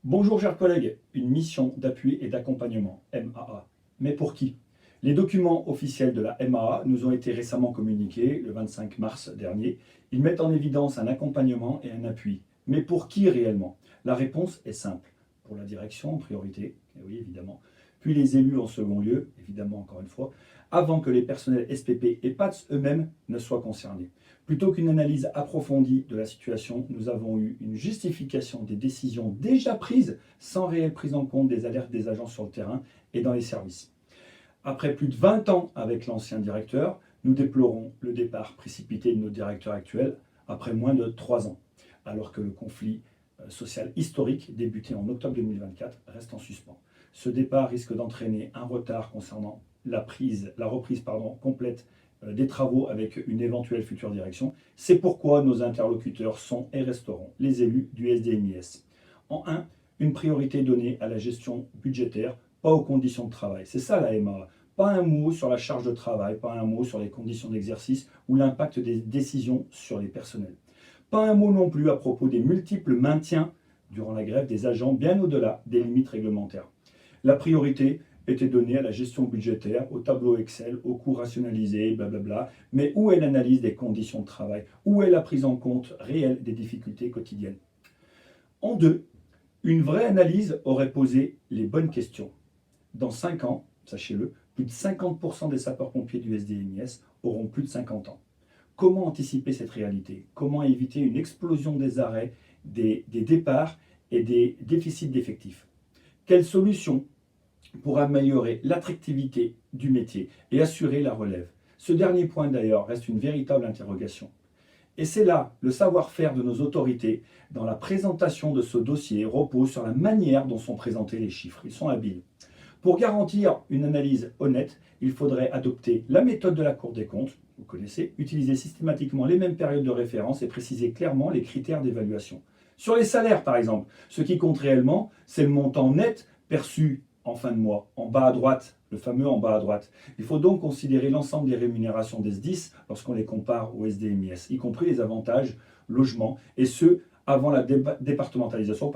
Bonjour chers collègues, une mission d'appui et d'accompagnement, MAA. Mais pour qui? Les documents officiels de la MAA nous ont été récemment communiqués le 25 mars dernier. Ils mettent en évidence un accompagnement et un appui. Mais pour qui réellement? La réponse est simple. Pour la direction en priorité, et oui évidemment, puis les élus en second lieu, évidemment encore une fois, avant que les personnels SPP et PATS eux-mêmes ne soient concernés. Plutôt qu'une analyse approfondie de la situation, nous avons eu une justification des décisions déjà prises sans réelle prise en compte des alertes des agents sur le terrain et dans les services. Après plus de 20 ans avec l'ancien directeur, nous déplorons le départ précipité de notre directeur actuel après moins de 3 ans, alors que le conflit social historique débuté en octobre 2024 reste en suspens. Ce départ risque d'entraîner un retard concernant la reprise complète des travaux avec une éventuelle future direction. C'est pourquoi nos interlocuteurs sont et resteront les élus du SDMIS. En 1, une priorité donnée à la gestion budgétaire, pas aux conditions de travail. C'est ça la MAA. Pas un mot sur la charge de travail, pas un mot sur les conditions d'exercice ou l'impact des décisions sur les personnels. Pas un mot non plus à propos des multiples maintiens durant la grève des agents bien au-delà des limites réglementaires. La priorité était donnée à la gestion budgétaire, au tableau Excel, aux coûts rationalisés, blablabla. Mais où est l'analyse des conditions de travail? Où est la prise en compte réelle des difficultés quotidiennes? En 2, une vraie analyse aurait posé les bonnes questions. Dans 5 ans, sachez-le, plus de 50% des sapeurs-pompiers du SDMIS auront plus de 50 ans. Comment anticiper cette réalité? Comment éviter une explosion des arrêts, des départs et des déficits d'effectifs? Quelles solutions pour améliorer l'attractivité du métier et assurer la relève? Ce dernier point d'ailleurs reste une véritable interrogation. Et c'est là le savoir-faire de nos autorités dans la présentation de ce dossier repose sur la manière dont sont présentés les chiffres. Ils sont habiles. Pour garantir une analyse honnête, il faudrait adopter la méthode de la Cour des comptes, vous connaissez, utiliser systématiquement les mêmes périodes de référence et préciser clairement les critères d'évaluation. Sur les salaires par exemple, ce qui compte réellement, c'est le montant net perçu en fin de mois, en bas à droite, le fameux en bas à droite. Il faut donc considérer l'ensemble des rémunérations des SDIS lorsqu'on les compare au SDMIS, y compris les avantages, logements, et ceux avant la départementalisation,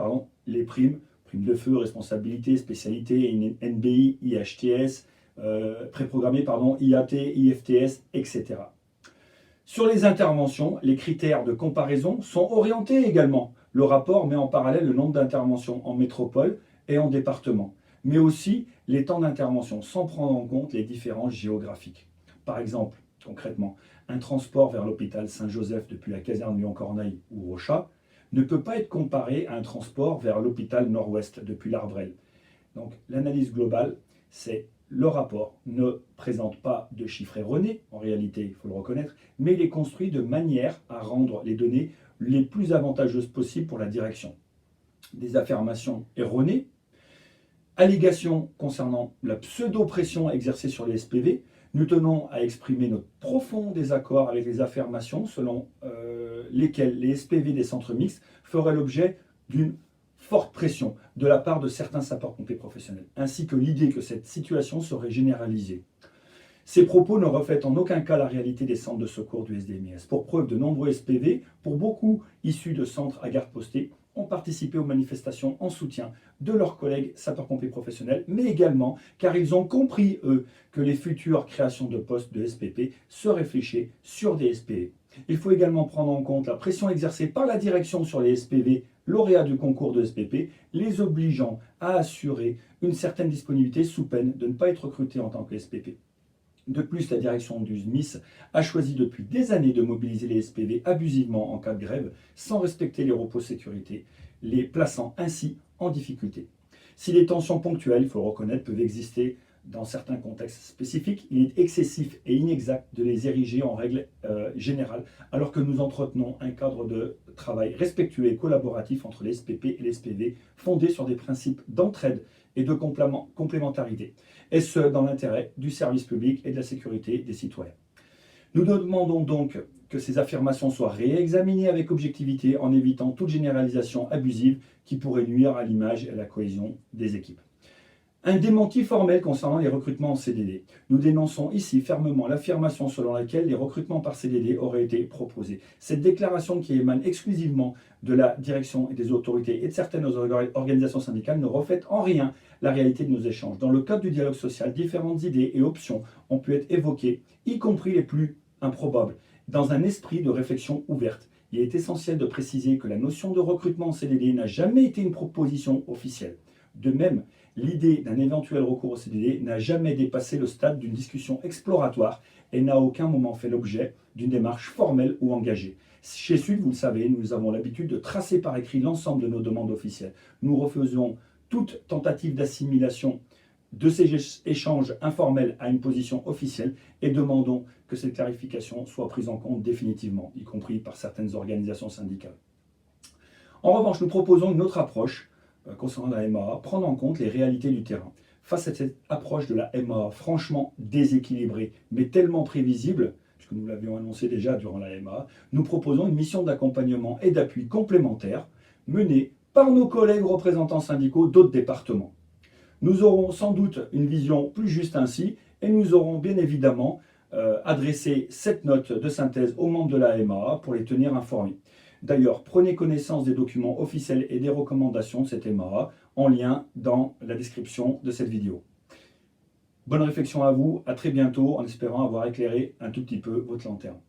les primes de feu, responsabilité, spécialité, NBI, IHTS, préprogrammé, IAT, IFTS, etc. Sur les interventions, les critères de comparaison sont orientés également. Le rapport met en parallèle le nombre d'interventions en métropole et en département, mais aussi les temps d'intervention, sans prendre en compte les différences géographiques. Par exemple, concrètement, un transport vers l'hôpital Saint-Joseph depuis la caserne Lyon-Corneille ou Rochat ne peut pas être comparé à un transport vers l'hôpital Nord-Ouest depuis l'Arbrel. Donc l'analyse globale, c'est le rapport ne présente pas de chiffres erronés, en réalité, il faut le reconnaître, mais il est construit de manière à rendre les données les plus avantageuses possibles pour la direction. Des affirmations erronées, allégations concernant la pseudo-pression exercée sur les SPV, nous tenons à exprimer notre profond désaccord avec les affirmations selon lesquelles les SPV des centres mixtes feraient l'objet d'une forte pression de la part de certains sapeurs-pompiers professionnels, ainsi que l'idée que cette situation serait généralisée. Ces propos ne reflètent en aucun cas la réalité des centres de secours du SDMIS. Pour preuve, de nombreux SPV, pour beaucoup issus de centres à garde postée, ont participé aux manifestations en soutien de leurs collègues sapeurs-pompiers professionnels, mais également car ils ont compris, eux, que les futures créations de postes de SPP se réfléchissent sur des SPV. Il faut également prendre en compte la pression exercée par la direction sur les SPV lauréats du concours de SPP, les obligeant à assurer une certaine disponibilité sous peine de ne pas être recrutés en tant que SPP. De plus, la direction du SMIS a choisi depuis des années de mobiliser les SPV abusivement en cas de grève, sans respecter les repos sécurité, les plaçant ainsi en difficulté. Si les tensions ponctuelles, il faut le reconnaître, peuvent exister dans certains contextes spécifiques, il est excessif et inexact de les ériger en règle générale, alors que nous entretenons un cadre de travail respectueux et collaboratif entre les SPP et les SPV, fondé sur des principes d'entraide et de complémentarité, et ce, dans l'intérêt du service public et de la sécurité des citoyens. Nous demandons donc que ces affirmations soient réexaminées avec objectivité en évitant toute généralisation abusive qui pourrait nuire à l'image et à la cohésion des équipes. Un démenti formel concernant les recrutements en CDD. Nous dénonçons ici fermement l'affirmation selon laquelle les recrutements par CDD auraient été proposés. Cette déclaration qui émane exclusivement de la direction et des autorités et de certaines organisations syndicales ne reflète en rien la réalité de nos échanges. Dans le cadre du dialogue social, différentes idées et options ont pu être évoquées, y compris les plus improbables, dans un esprit de réflexion ouverte. Il est essentiel de préciser que la notion de recrutement en CDD n'a jamais été une proposition officielle. De même, l'idée d'un éventuel recours au CDD n'a jamais dépassé le stade d'une discussion exploratoire et n'a à aucun moment fait l'objet d'une démarche formelle ou engagée. Chez Sud, vous le savez, nous avons l'habitude de tracer par écrit l'ensemble de nos demandes officielles. Nous refusons toute tentative d'assimilation de ces échanges informels à une position officielle et demandons que cette clarification soit prise en compte définitivement, y compris par certaines organisations syndicales. En revanche, nous proposons une autre approche concernant la MAA, prendre en compte les réalités du terrain. Face à cette approche de la MAA franchement déséquilibrée, mais tellement prévisible, puisque nous l'avions annoncé déjà durant la MAA, nous proposons une mission d'accompagnement et d'appui complémentaire menée par nos collègues représentants syndicaux d'autres départements. Nous aurons sans doute une vision plus juste ainsi, et nous aurons bien évidemment adressé cette note de synthèse aux membres de la MAA pour les tenir informés. D'ailleurs, prenez connaissance des documents officiels et des recommandations de cette MAA en lien dans la description de cette vidéo. Bonne réflexion à vous, à très bientôt, en espérant avoir éclairé un tout petit peu votre lanterne.